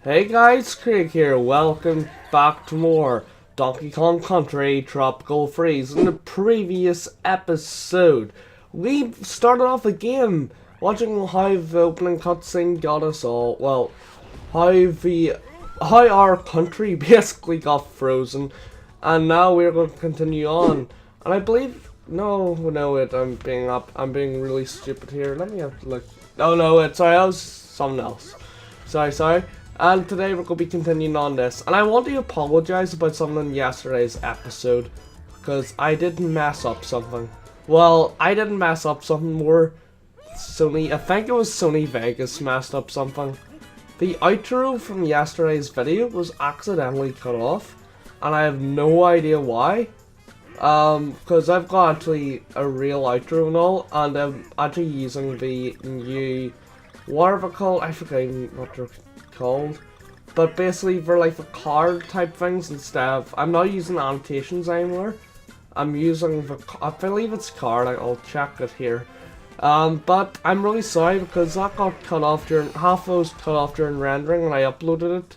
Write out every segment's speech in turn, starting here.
Hey guys, Craig here. Welcome back to more Donkey Kong Country Tropical Freeze. In the previous episode, we started off the game watching how the opening cutscene got us all. Well, how our country basically got frozen, and now we're going to continue on. And I believe I'm being really stupid here. Let me have to look. Oh no, sorry, that was something else. Sorry. And today we're going to be continuing on this. And I want to apologise about something in yesterday's episode, because I did mess up something. Well, I didn't mess up something more. I think it was Sony Vegas messed up something. The outro from yesterday's video was accidentally cut off, and I have no idea why. Because I've got actually a real outro and all, and I'm actually using the new, whatever they're called, I forget what they're called, but basically they're like the card type things instead of, I'm not using annotations anymore. I'm using I believe it's card, I'll check it here. But I'm really sorry because that got cut off half of it was cut off during rendering when I uploaded it.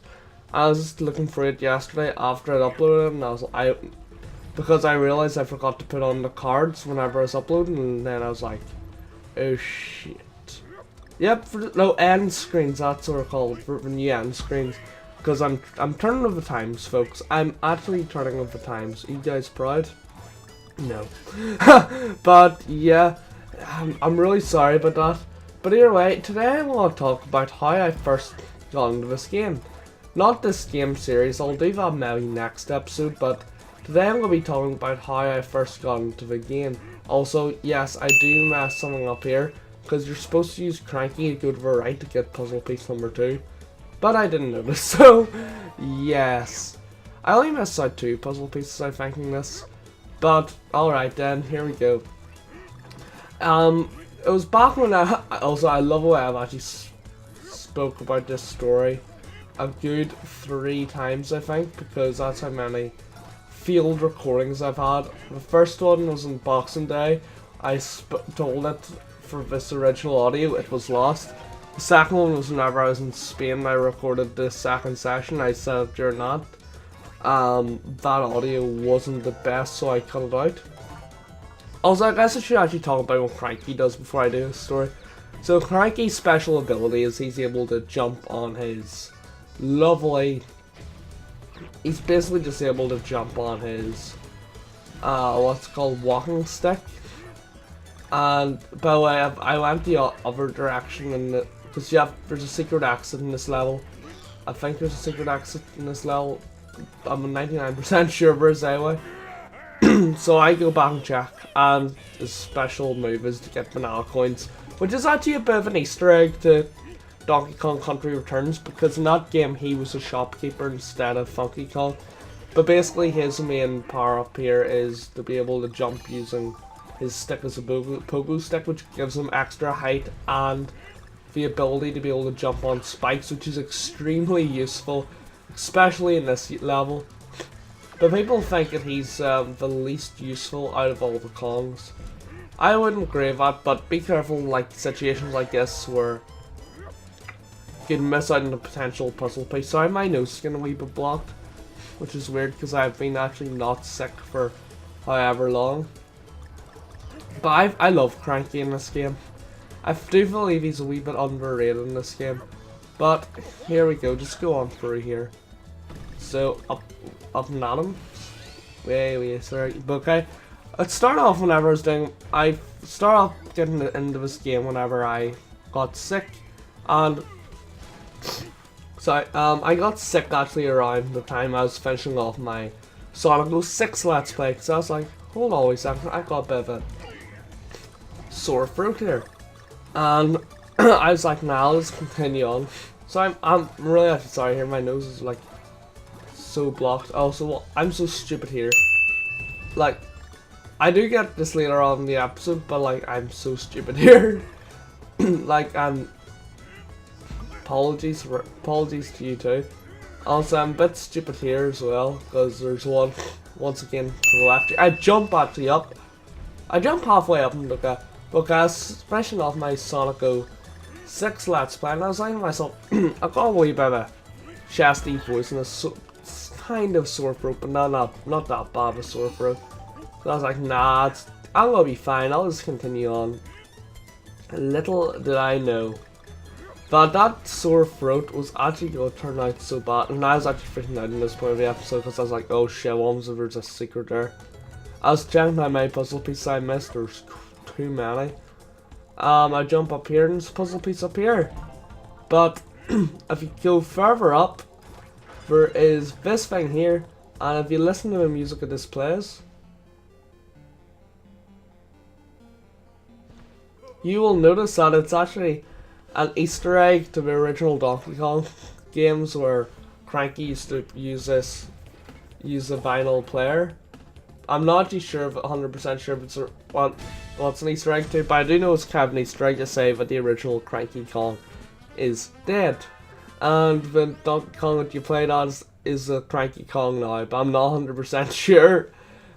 I was just looking for it yesterday after I uploaded it, and because I realized I forgot to put on the cards whenever I was uploading, and then I was like, oh shit. Yep, end screens, that's what they're called, for the new end screens. Because I'm turning with the times, folks. I'm actually turning with the times. Are you guys proud? No. But yeah, I'm really sorry about that. But either way, today I want to talk about how I first got into this game. Not this game series, I'll do that maybe next episode, but today I'm going to be talking about how I first got into the game. Also, yes, I do mess something up here, because you're supposed to use Cranky to go to the right to get puzzle piece number 2. But I didn't notice, so yes. I only missed out 2 puzzle pieces, I think, in this. But, alright then, here we go. It was back when I love the way I've actually spoke about this story a good 3 times, I think, because that's how many field recordings I've had. The first one was on Boxing Day. I told it for this original audio, it was lost. The second one was whenever I was in Spain. I recorded the second session. I said it during that. That audio wasn't the best, so I cut it out. Also, I guess I should actually talk about what Cranky does before I do this story. So Cranky's special ability is he's able to jump on his lovely... He's basically just able to jump on his what's called walking stick. And by the way, I went the other direction because there's a secret exit in this level. I think there's a secret exit in this level. I'm 99% sure there is anyway. So I go back and check, and the special move is to get banana coins, which is actually a bit of an Easter egg to Donkey Kong Country Returns, because in that game he was a shopkeeper instead of Funky Kong. But basically his main power up here is to be able to jump using his stick as a pogo stick, which gives him extra height and the ability to be able to jump on spikes, which is extremely useful, especially in this level. But people think that he's the least useful out of all the Kongs. I wouldn't agree with that, but be careful in like situations like this where you can miss out on the potential puzzle piece. Sorry, my nose is getting a wee bit blocked, which is weird because I've been actually not sick for however long. But I love Cranky in this game. I do believe he's a wee bit underrated in this game. But here we go, just go on through here. So up and at him. Wait, sorry. But okay. It started off whenever I started off getting into this game whenever I got sick. And so I got sick actually around the time I was finishing off my Sonic 06 Let's Play, because I was like, hold on a second, I got a bit of a sore throat here, and I was like, nah, let's continue on. So I'm really actually sorry here, my nose is like so blocked. Also, I'm so stupid here, like I do get this later on in the episode, but like I'm so stupid here. Like apologies to you too. Also, I'm a bit stupid here as well, because there's one once again to the left. I jump actually up. I jump halfway up and look at. Because finishing off my Sonic 06 Let's Play, and I was saying to myself, I've got a wee bit of chesty voice and it's kind of sore throat, but not that bad of a sore throat. So I was like, nah, I'm gonna be fine. I'll just continue on. Little did I know that sore throat was actually going to turn out so bad, and I was actually freaking out in this point of the episode because I was like, oh shit, what was if there's a secret there? I was checking how many puzzle pieces I missed. There's too many. I jump up here and there's a puzzle piece up here. But if you go further up, there is this thing here, and if you listen to the music that this plays, you will notice that it's actually an Easter egg to the original Donkey Kong games where Cranky used to use a vinyl player. I'm not too sure, 100% sure if it's what's an Easter egg to, but I do know it's kind of an Easter egg to say that the original Cranky Kong is dead. And the Donkey Kong that you played as is a Cranky Kong now, but I'm not 100% sure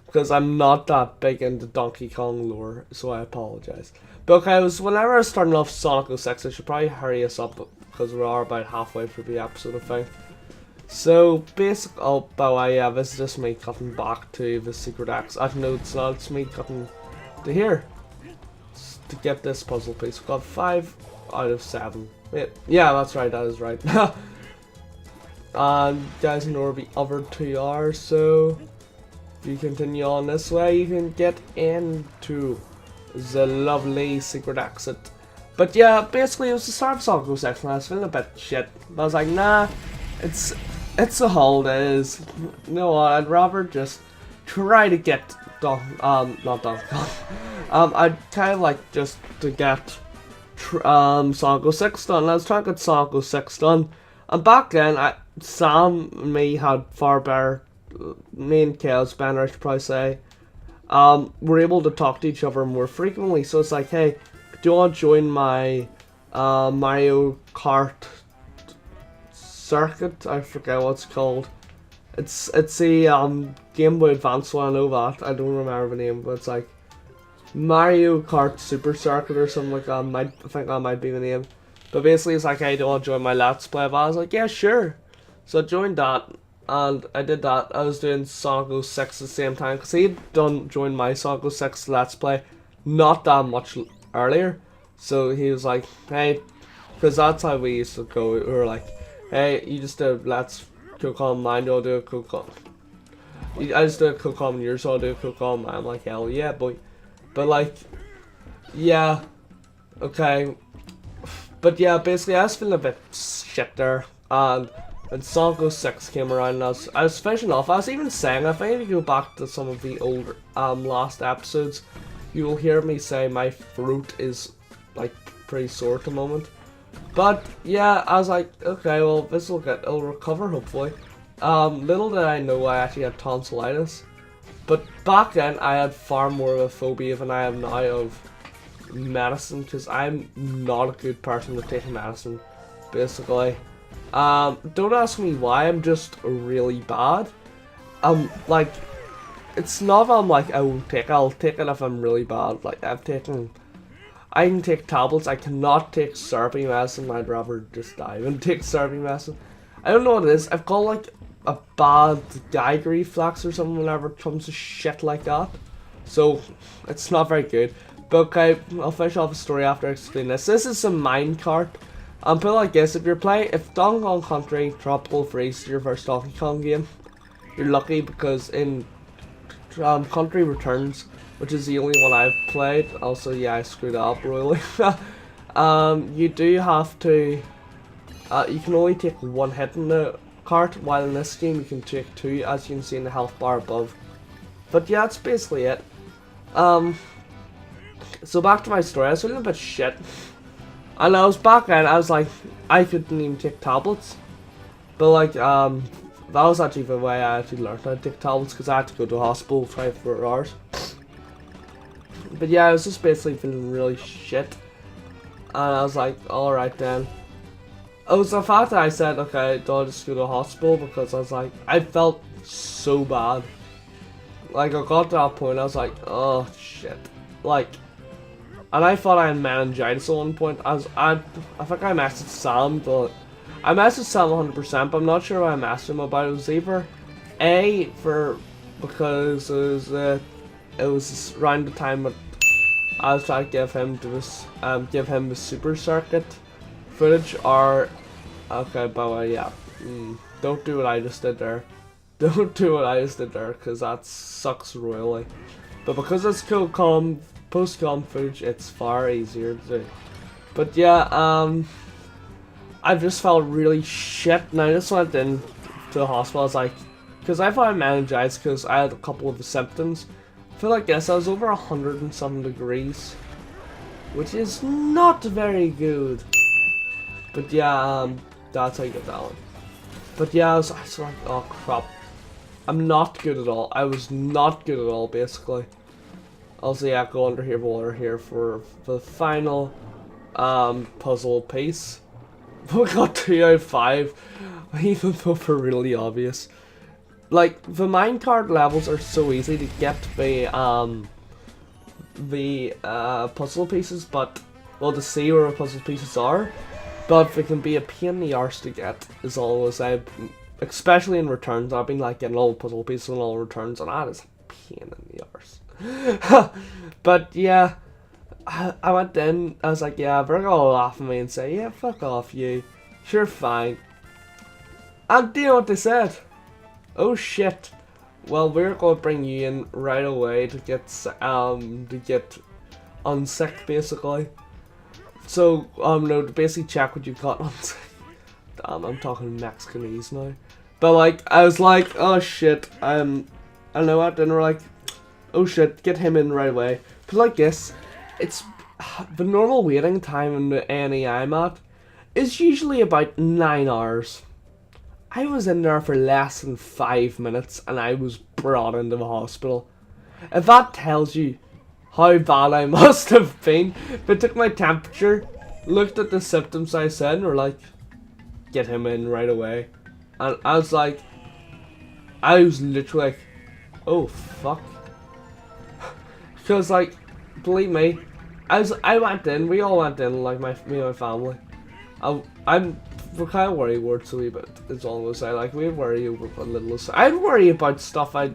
because I'm not that big into Donkey Kong lore, so I apologize. But okay, whenever I was starting off Sonic 06, I should probably hurry us up because we are about halfway through the episode, I think. So, basically, oh, by the way, yeah, this is just me cutting back to the secret X. Actually, no, it's not, it's me cutting to here to get this puzzle piece. We've got 5 out of 7. Wait, yeah, that's right, that is right. And you guys know where the other 2 are, so if you continue on this way, you can get into the lovely secret exit. But yeah, basically it was the start of Sonic 06 and I was feeling a bit shit. But I was like, nah, it's the holidays. You know what, I'd rather just try to get not Donkey Kong. I'd kind of like just to get Sonic 06 done. I was trying to get Sonic 06 done. And back then, Sam and me had far better, me and Chaos Banner, I should probably say, we're able to talk to each other more frequently. So it's like, hey, do you want to join my Mario Kart circuit? I forget what it's called. It's a Game Boy Advance one, I know that. I don't remember the name, but it's like Mario Kart Super Circuit or something like that. I think that might be the name. But basically it's like, hey, do you want to join my Let's Play? But I was like, yeah, sure. So I joined that. And I did that. I was doing Sonic 06 at the same time because he had joined my Sonic 06 Let's Play not that much earlier. So he was like, hey, because that's how we used to go. We were like, hey, you just do Let's Cook on mine, you'll do a Cook on. I just do a Cook on yours, so I'll do a Cook on mine. I'm like, hell yeah, boy. But like, yeah, okay. But yeah, basically I was feeling a bit shit there. And Sonic 06 came around and I was finishing off. I was even saying, I think if you go back to some of the older last episodes, you will hear me say my throat is like pretty sore at the moment. But yeah, I was like, okay, well it'll recover hopefully. Little did I know I actually had tonsillitis. But back then I had far more of a phobia than I have now of medicine, because I'm not a good person with taking medicine, basically. Don't ask me why, I'm just really bad. Like, it's not that I'm like, I'll take it if I'm really bad. Like, I can take tablets, I cannot take syrupy medicine. I'd rather just die than take syrupy medicine. I don't know what it is, I've got like a bad gag reflex or something whenever it comes to shit like that. So, it's not very good. But okay, I'll finish off the story after I explain this. This is a minecart. Put it like this, if Donkey Kong Country Tropical Freeze is your first Donkey Kong game, you're lucky, because in Country Returns, which is the only one I've played, also yeah, I screwed up royally, you do have to, you can only take one hit in the cart, while in this game you can take 2, as you can see in the health bar above. But yeah, that's basically it. So back to my story, I was feeling a bit shit. And I was back then, I was like, I couldn't even take tablets. But like, that was actually the way I actually learned how to take tablets, because I had to go to the hospital 24 hours. But yeah, I was just basically feeling really shit. And I was like, alright then. It was the fact that I said, okay, don't just go to the hospital, because I was like, I felt so bad. Like, I got to that point, I was like, oh shit. Like, and I thought I had meningitis at one point. I think I messaged Sam, but I messaged Sam 100%, but I'm not sure why I messaged him about it. It was either A, because it was around the time that I was trying to give him the Super Circuit footage, or okay, by the way, yeah, don't do what I just did there. Don't do what I just did there, because that sucks royally. But because it's post-com footage, it's far easier to do. But yeah, I just felt really shit, and I just went in to the hospital. I was like, because I thought I had meningitis, because I had a couple of the symptoms. I feel like yes, I was over 100 and some degrees, which is not very good. But yeah, that's how you get that one. But yeah, I was like, oh crap, I'm not good at all. I was not good at all, basically. Also, yeah, go under here, water here for the final puzzle piece. We got 2 out of 5, even though they're really obvious. Like, the minecart levels are so easy to get the puzzle pieces, but, well, to see where the puzzle pieces are, but they can be a pain in the arse to get, is always, especially in returns. I've been like getting all the puzzle pieces and all returns, and that is a pain in the arse. But yeah, I went in, I was like, yeah, they're gonna laugh at me and say, yeah, fuck off you, sure, fine. And do you know what they said? Oh shit, well, we're gonna bring you in right away to get unsick, basically. So, no, to basically check what you've got unsick. Damn, I'm talking Mexicanese now. But like, I was like, oh shit, I know what, and we're like, oh shit, get him in right away. But like this, it's the normal waiting time in the A&E I'm at is usually about 9 hours. I was in there for less than 5 minutes and I was brought into the hospital. If that tells you how bad I must have been, they took my temperature, looked at the symptoms I said, and were like, get him in right away. And I was literally like, oh fuck. Because like, believe me, I went in, we all went in, like me and my family. We're kind of worried words a wee bit, is all I'm gonna say. Like, we worry over a little. I'd worry about stuff I'd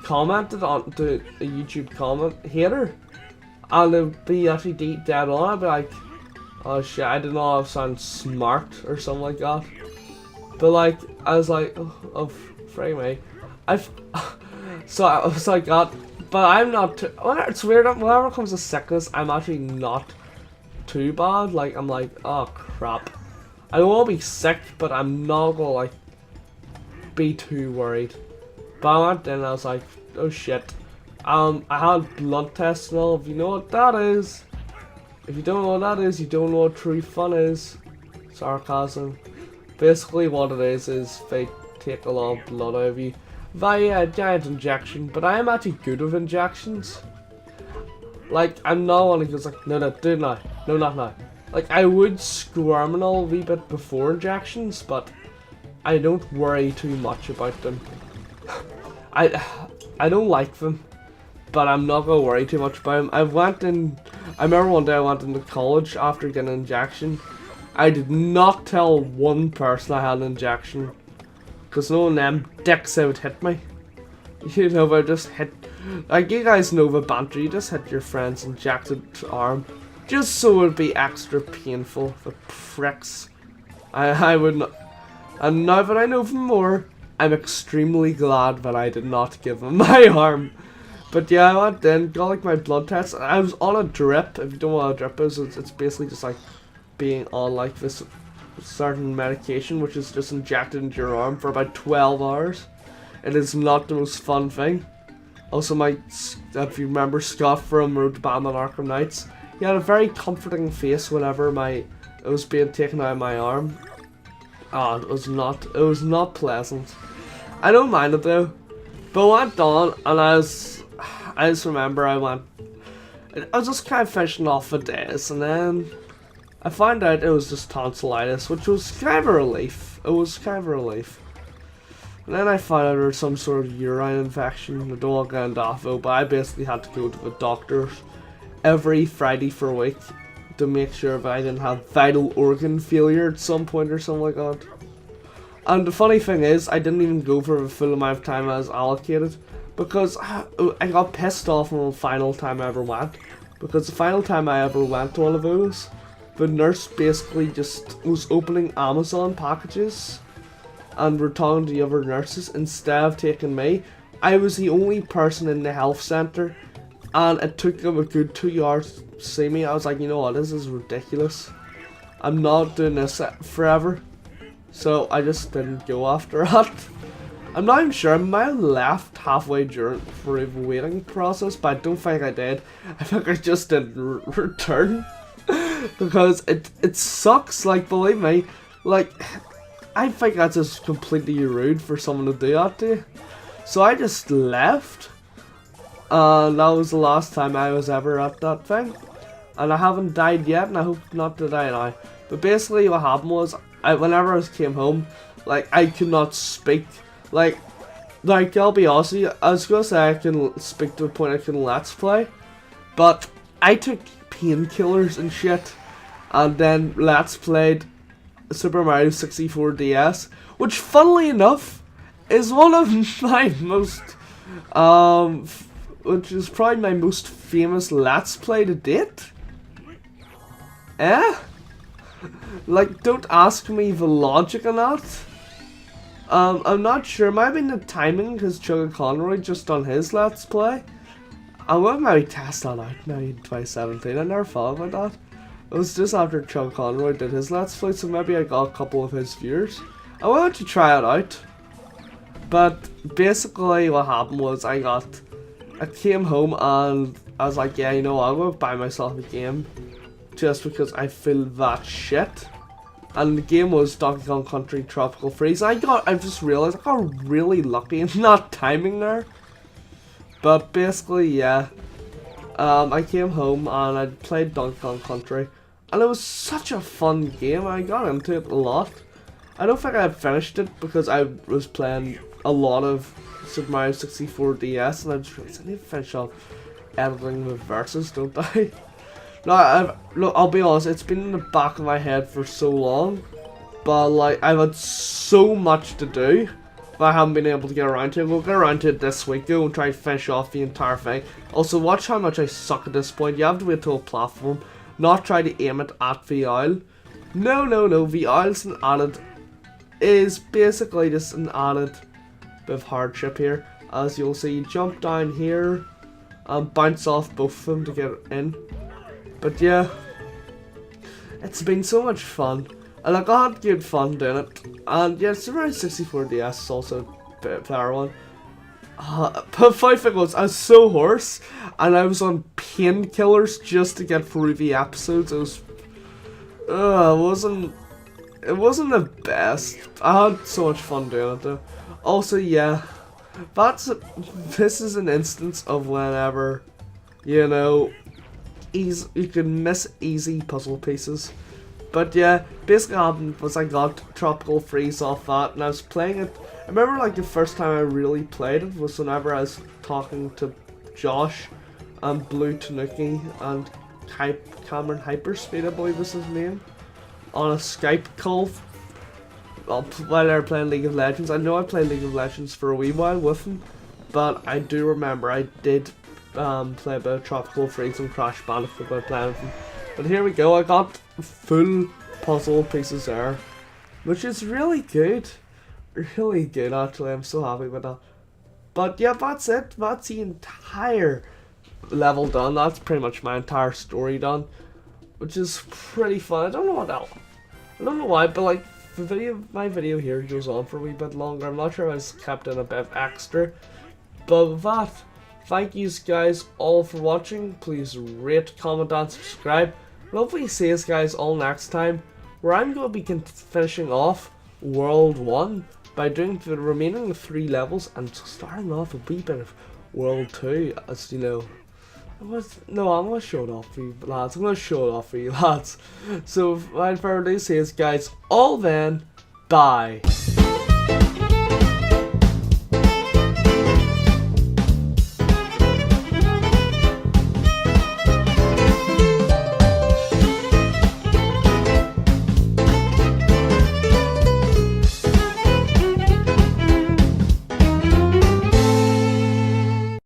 commented on to a YouTube comment hater, and it'd be actually dead on. I'd be like, oh shit, I didn't know I sound smart or something like that. But like, I was like, oh free me. So I was like that, but I'm not too, it's weird, whenever it comes to sickness, I'm actually not too bad. Like, I'm like, oh crap. I don't want to be sick, but I'm not gonna like be too worried. But I went in and I was like, oh shit. I had blood tests and all. If you know what that is, if you don't know what that is, you don't know what true fun is. Sarcasm. Basically, what it is they take a lot of blood out of you via a giant injection. But I am actually good with injections. Like, I'm not one who goes like, no, do it now. No, not now. Like, I would squirm and all a wee bit before injections, but I don't worry too much about them. I don't like them, but I'm not gonna worry too much about them. I remember one day I went into college after getting an injection. I did not tell one person I had an injection, because no one of them dicks would hit me. You know, I just hit, like, you guys know the banter, you just hit your friend's injected arm. Just so it would be extra painful for pricks. I would not. And now that I know them more, I'm extremely glad that I did not give him my arm. But yeah, I went in, got like my blood test. I was on a drip. If you don't know what a drip is, it's basically just like being on like this certain medication, which is just injected into your arm for about 12 hours. It is not the most fun thing. Also, if you remember Scott from Road to Batman Arkham Knights, he had a very comforting face whenever it was being taken out of my arm. Oh, it was not pleasant. I don't mind it though. But I went on and I just remember I was just kind of finishing off the days, and then I found out it was just tonsillitis, which was kind of a relief. It was kind of a relief. And then I found out there was some sort of urine infection. I don't want to get into that, but I basically had to go to the doctor every Friday for a week to make sure that I didn't have vital organ failure at some point or something like that. And the funny thing is, I didn't even go for the full amount of time I was allocated, because I got pissed off on the final time I ever went. Because the final time I ever went to one of those, the nurse basically just was opening Amazon packages and were talking to the other nurses instead of taking me. I was the only person in the health centre, and it took them a good 2 hours to see me. I was like, you know what, this is ridiculous. I'm not doing this forever. So I just didn't go after that. I'm not even sure, I might have left halfway through the waiting process, but I don't think I did. I think I just didn't return. Because it sucks, like, believe me. Like, I think that's just completely rude for someone to do that to you. So I just left. And that was the last time I was ever at that thing. And I haven't died yet, and I hope not to die now. But basically what happened was, whenever I came home, like, I could not speak. Like I'll be honest with you, I was gonna say I can speak to the point I can let's play, but I took painkillers and shit, and then let's played Super Mario 64 DS, which funnily enough is one of my most, which is probably my most famous let's play to date. Eh? Like, don't ask me the logic on that. I'm not sure. It might have been the timing, because Chugga Conroy just done his let's play. I will maybe test that out now in 2017. I never thought about that. It was just after Chugga Conroy did his let's play, so maybe I got a couple of his viewers. I wanted to try it out. But basically what happened was I came home and I was like, yeah, you know what, I'm going to buy myself a game. Just because I feel that shit. And the game was Donkey Kong Country Tropical Freeze. I just realized I got really lucky in that timing there. But basically, yeah. I came home and I played Donkey Kong Country. And it was such a fun game. I got into it a lot. I don't think I had finished it because I was playing a lot of Super Mario 64 DS. And I just realized I need to finish off editing the verses, don't I? No, look, I'll be honest, it's been in the back of my head for so long, but like, I've had so much to do that I haven't been able to get around to it. We'll get around to it this week, though, and try to finish off the entire thing. Also, watch how much I suck at this point. You have to wait till a platform, not try to aim it at the owl. No, the owl's an added, is basically just an added bit of hardship here. As you'll see, you jump down here, and bounce off both of them to get in. But yeah, it's been so much fun, and like, I had good fun doing it. And yeah, Super Mario 64 DS is also a better one. But 5 was, I was so hoarse, and I was on painkillers just to get through the episodes. It was, it wasn't the best. I had so much fun doing it though. Also, yeah, this is an instance of whenever, you know, you can miss easy puzzle pieces. But yeah, basically what happened was I got Tropical Freeze off that, and I was playing it. I remember like the first time I really played it was whenever I was talking to Josh and Blue Tanuki and Cameron Hyperspeed, I believe was his name, on a Skype call while they were playing League of Legends. I know I played League of Legends for a wee while with him, but I do remember I did play a bit of Tropical Freeze and Crash Bandicoot by playing with him. But here we go, I got full puzzle pieces there, which is really good. Really good, actually. I'm so happy with that. But yeah, that's it. That's the entire level done. That's pretty much my entire story done, which is pretty fun. I don't know what else. I don't know why, but like my video here goes on for a wee bit longer. I'm not sure if I was kept in a bit of extra. But with that, thank you guys all for watching. Please rate, comment, and subscribe. And hopefully see you guys all next time, where I'm going to be finishing off World 1 by doing the remaining 3 levels and starting off a wee bit of World 2, as you know. I'm going to show it off for you lads. I'm going to show it off for you lads. So without further ado, see you guys all then. Bye.